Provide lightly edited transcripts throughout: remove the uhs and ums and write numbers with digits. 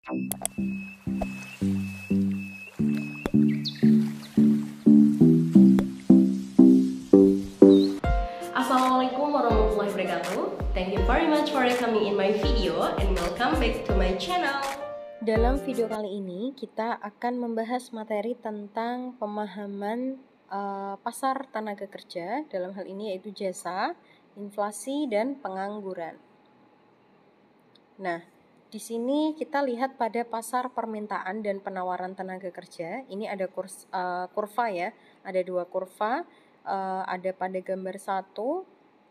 Assalamualaikum warahmatullahi wabarakatuh. Thank you very much for coming in my video and welcome back to my channel. Dalam video kali ini kita akan membahas materi tentang pemahaman pasar tenaga kerja, dalam hal ini yaitu jasa, inflasi, dan pengangguran. Nah, di sini kita lihat pada pasar permintaan dan penawaran tenaga kerja. Ini ada kurva ya, ada dua kurva. Ada pada gambar 1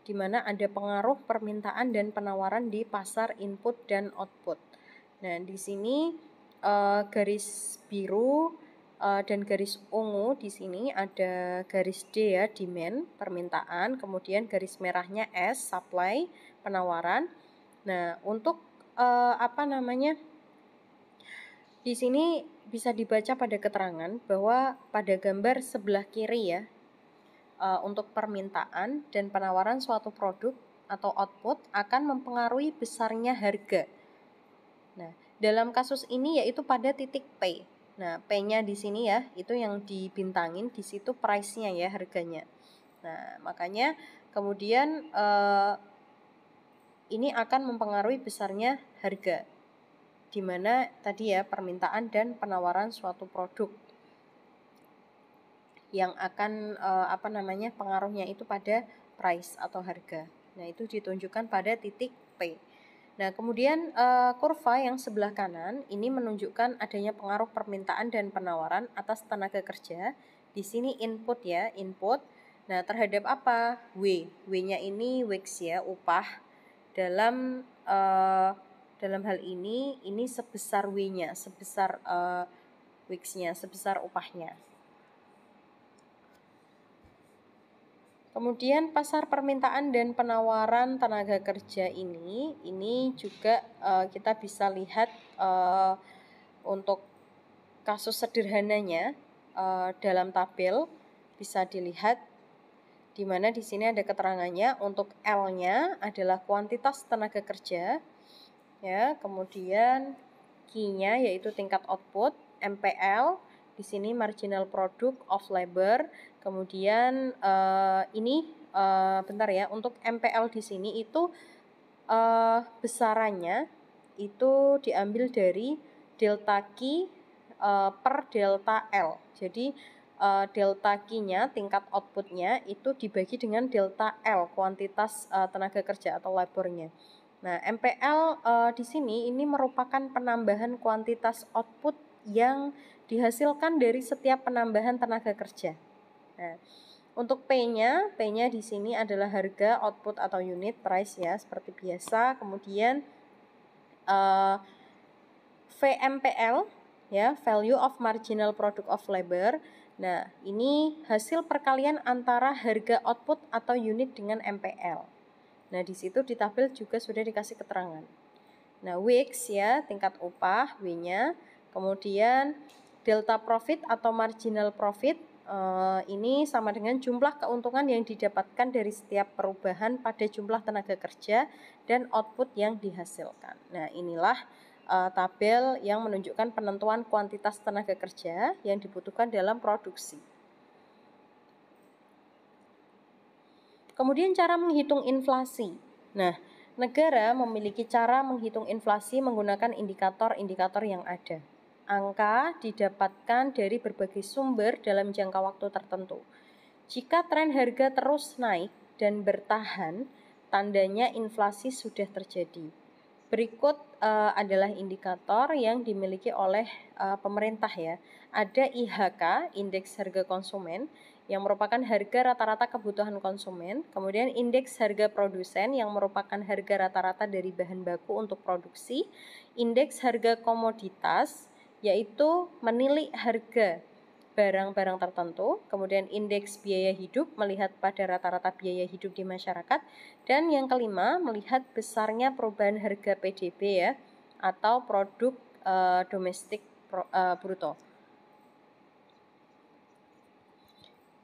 di mana ada pengaruh permintaan dan penawaran di pasar input dan output. Nah, di sini garis biru dan garis ungu di sini ada garis D ya, demand, permintaan, kemudian garis merahnya S, supply, penawaran. Nah, untuk di sini bisa dibaca pada keterangan bahwa pada gambar sebelah kiri ya, untuk permintaan dan penawaran suatu produk atau output akan mempengaruhi besarnya harga. Nah, dalam kasus ini yaitu pada titik P. Nah, P-nya di sini ya, itu yang dibintangin, di situ price-nya ya, harganya. Nah, makanya kemudian ini akan mempengaruhi besarnya harga, di mana tadi ya permintaan dan penawaran suatu produk yang akan pengaruhnya itu pada price atau harga. Nah, itu ditunjukkan pada titik P. Nah, kemudian kurva yang sebelah kanan ini menunjukkan adanya pengaruh permintaan dan penawaran atas tenaga kerja. Di sini input ya, input. Nah, terhadap apa? W-nya ini wage ya, upah. Dalam hal ini sebesar W-nya, sebesar wage-nya, sebesar upahnya. Kemudian pasar permintaan dan penawaran tenaga kerja ini juga kita bisa lihat untuk kasus sederhananya dalam tabel bisa dilihat, di mana di sini ada keterangannya. Untuk L-nya adalah kuantitas tenaga kerja ya, kemudian Q-nya yaitu tingkat output, MPL di sini marginal product of labor. Kemudian untuk MPL di sini itu besarannya itu diambil dari delta Q per delta L. Jadi delta Q-nya, tingkat outputnya itu dibagi dengan delta L, kuantitas tenaga kerja atau labornya. Nah, MPL di sini ini merupakan penambahan kuantitas output yang dihasilkan dari setiap penambahan tenaga kerja. Nah, untuk P-nya di sini adalah harga, output atau unit price ya, seperti biasa. Kemudian VMPL ya, value of marginal product of labor. Nah, ini hasil perkalian antara harga output atau unit dengan MPL. Nah, di situ di tabel juga sudah dikasih keterangan. Nah, wage ya, tingkat upah, W-nya. Kemudian delta profit atau marginal profit, ini sama dengan jumlah keuntungan yang didapatkan dari setiap perubahan pada jumlah tenaga kerja dan output yang dihasilkan. Nah, inilah tabel yang menunjukkan penentuan kuantitas tenaga kerja yang dibutuhkan dalam produksi. Kemudian cara menghitung inflasi. Nah, negara memiliki cara menghitung inflasi menggunakan indikator-indikator yang ada. Angka didapatkan dari berbagai sumber dalam jangka waktu tertentu. Jika tren harga terus naik dan bertahan, tandanya inflasi sudah terjadi. Berikut adalah indikator yang dimiliki oleh pemerintah ya. Ada IHK, Indeks Harga Konsumen, yang merupakan harga rata-rata kebutuhan konsumen. Kemudian indeks harga produsen yang merupakan harga rata-rata dari bahan baku untuk produksi. Indeks harga komoditas yaitu menilik harga barang-barang tertentu. Kemudian indeks biaya hidup melihat pada rata-rata biaya hidup di masyarakat. Dan yang kelima, melihat besarnya perubahan harga PDB ya, atau produk domestik bruto.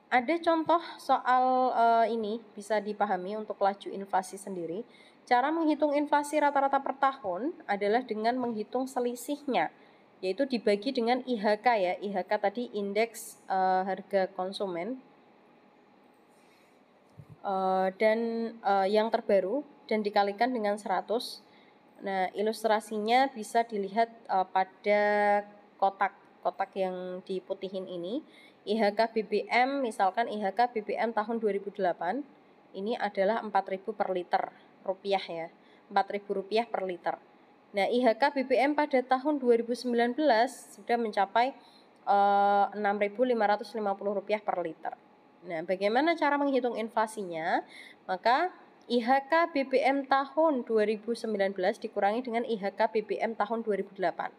Ada contoh soal ini bisa dipahami untuk laju inflasi sendiri. cara menghitung inflasi rata-rata per tahun adalah dengan menghitung selisihnya, yaitu dibagi dengan IHK ya. IHK tadi indeks harga konsumen dan yang terbaru dan dikalikan dengan 100. Nah, ilustrasinya bisa dilihat pada kotak yang diputihin ini. IHK BBM, misalkan IHK BBM tahun 2008, ini adalah 4.000 per liter rupiah ya. 4.000 rupiah per liter. Nah, IHK BBM pada tahun 2019 sudah mencapai 6.550 rupiah per liter. Nah, bagaimana cara menghitung inflasinya? Maka IHK BBM tahun 2019 dikurangi dengan IHK BBM tahun 2008,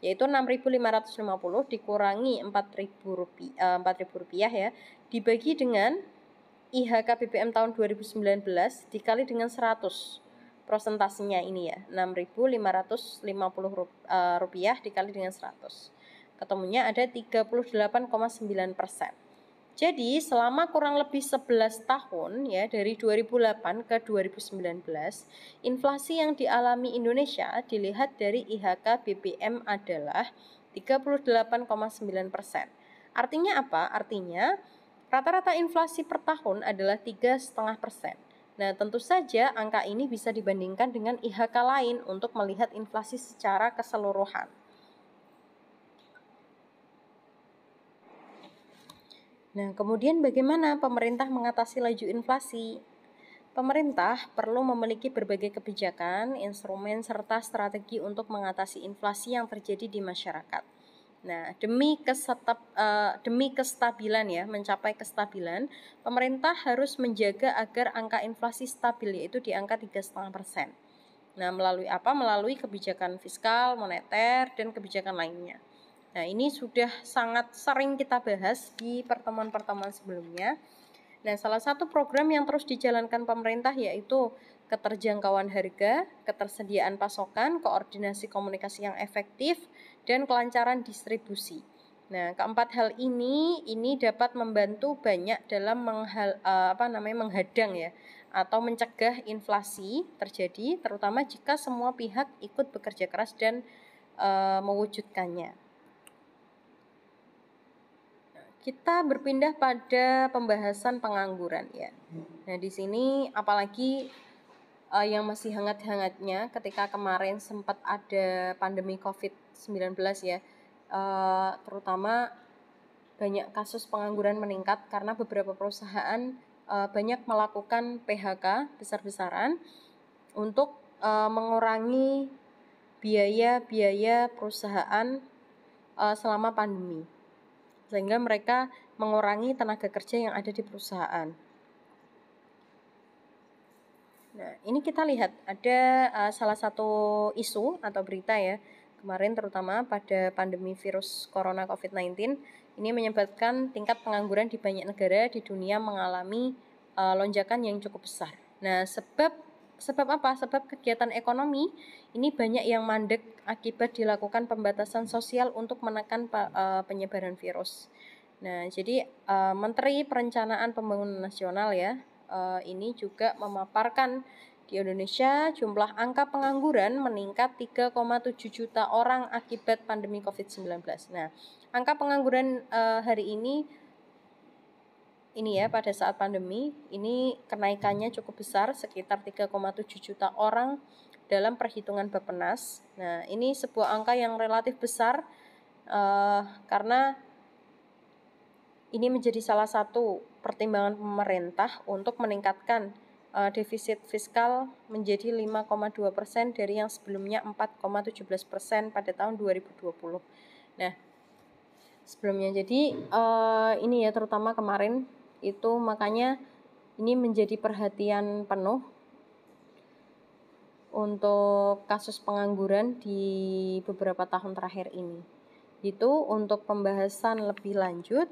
yaitu 6.550 dikurangi 4.000 rupiah ya, dibagi dengan IHK BBM tahun 2019 dikali dengan 100. Prosentasenya ini ya, 6.550 rupiah dikali dengan 100. Ketemunya ada 38,9%. Jadi selama kurang lebih 11 tahun ya, dari 2008 ke 2019, inflasi yang dialami Indonesia dilihat dari IHK BBM adalah 38,9%. Artinya apa? Artinya rata-rata inflasi per tahun adalah 3,5%. Nah, tentu saja angka ini bisa dibandingkan dengan IHK lain untuk melihat inflasi secara keseluruhan. Nah, kemudian bagaimana pemerintah mengatasi laju inflasi? Pemerintah perlu memiliki berbagai kebijakan, instrumen, serta strategi untuk mengatasi inflasi yang terjadi di masyarakat. Nah, demi kestabilan ya, mencapai kestabilan, pemerintah harus menjaga agar angka inflasi stabil, yaitu di angka 3,5%. Nah, melalui apa? Melalui kebijakan fiskal, moneter, dan kebijakan lainnya. Nah, ini sudah sangat sering kita bahas di pertemuan-pertemuan sebelumnya. Nah, salah satu program yang terus dijalankan pemerintah yaitu keterjangkauan harga, ketersediaan pasokan, koordinasi komunikasi yang efektif, dan kelancaran distribusi. Nah, keempat hal ini dapat membantu banyak dalam menghadang ya, atau mencegah inflasi terjadi, terutama jika semua pihak ikut bekerja keras dan mewujudkannya. Kita berpindah pada pembahasan pengangguran ya. Nah, di sini apalagi yang masih hangat-hangatnya ketika kemarin sempat ada pandemi COVID-19 ya, terutama banyak kasus pengangguran meningkat karena beberapa perusahaan banyak melakukan PHK besar-besaran untuk mengurangi biaya-biaya perusahaan selama pandemi, sehingga mereka mengurangi tenaga kerja yang ada di perusahaan. Nah, ini kita lihat ada salah satu isu atau berita ya, kemarin terutama pada pandemi virus corona COVID-19, ini menyebabkan tingkat pengangguran di banyak negara di dunia mengalami lonjakan yang cukup besar. Nah, sebab apa? Sebab kegiatan ekonomi ini banyak yang mandek akibat dilakukan pembatasan sosial untuk menekan penyebaran virus. Nah, jadi Menteri Perencanaan Pembangunan Nasional ya, ini juga memaparkan di Indonesia jumlah angka pengangguran meningkat 3,7 juta orang akibat pandemi COVID-19. Nah, angka pengangguran hari ini ya, pada saat pandemi ini kenaikannya cukup besar, sekitar 3,7 juta orang dalam perhitungan Bappenas. Nah, ini sebuah angka yang relatif besar karena ini menjadi salah satu pertimbangan pemerintah untuk meningkatkan defisit fiskal menjadi 5,2% dari yang sebelumnya 4,17% pada tahun 2020. Nah, sebelumnya jadi ini ya, terutama kemarin itu, makanya ini menjadi perhatian penuh untuk kasus pengangguran di beberapa tahun terakhir ini. Itu untuk pembahasan lebih lanjut,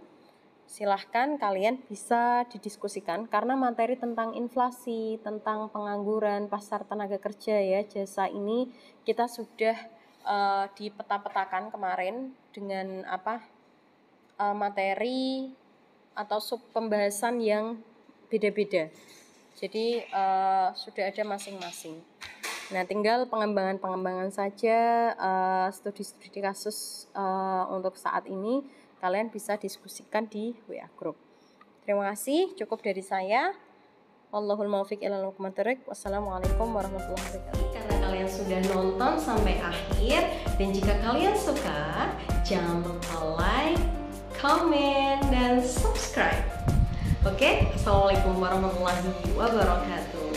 silahkan kalian bisa didiskusikan karena materi tentang inflasi, tentang pengangguran, pasar tenaga kerja ya, jasa ini kita sudah dipeta-petakan kemarin dengan materi atau sub pembahasan yang beda-beda. Jadi sudah ada masing-masing. Nah, tinggal pengembangan saja, studi-studi kasus untuk saat ini kalian bisa diskusikan di WA Group. Terima kasih, cukup dari saya. Wallahul muwaffiq ilal aqwamit thoriq. Wassalamualaikum warahmatullahi wabarakatuh. Karena kalian sudah nonton sampai akhir, dan jika kalian suka, jangan lupa like, comment, dan subscribe. Oke, assalamualaikum warahmatullahi wabarakatuh.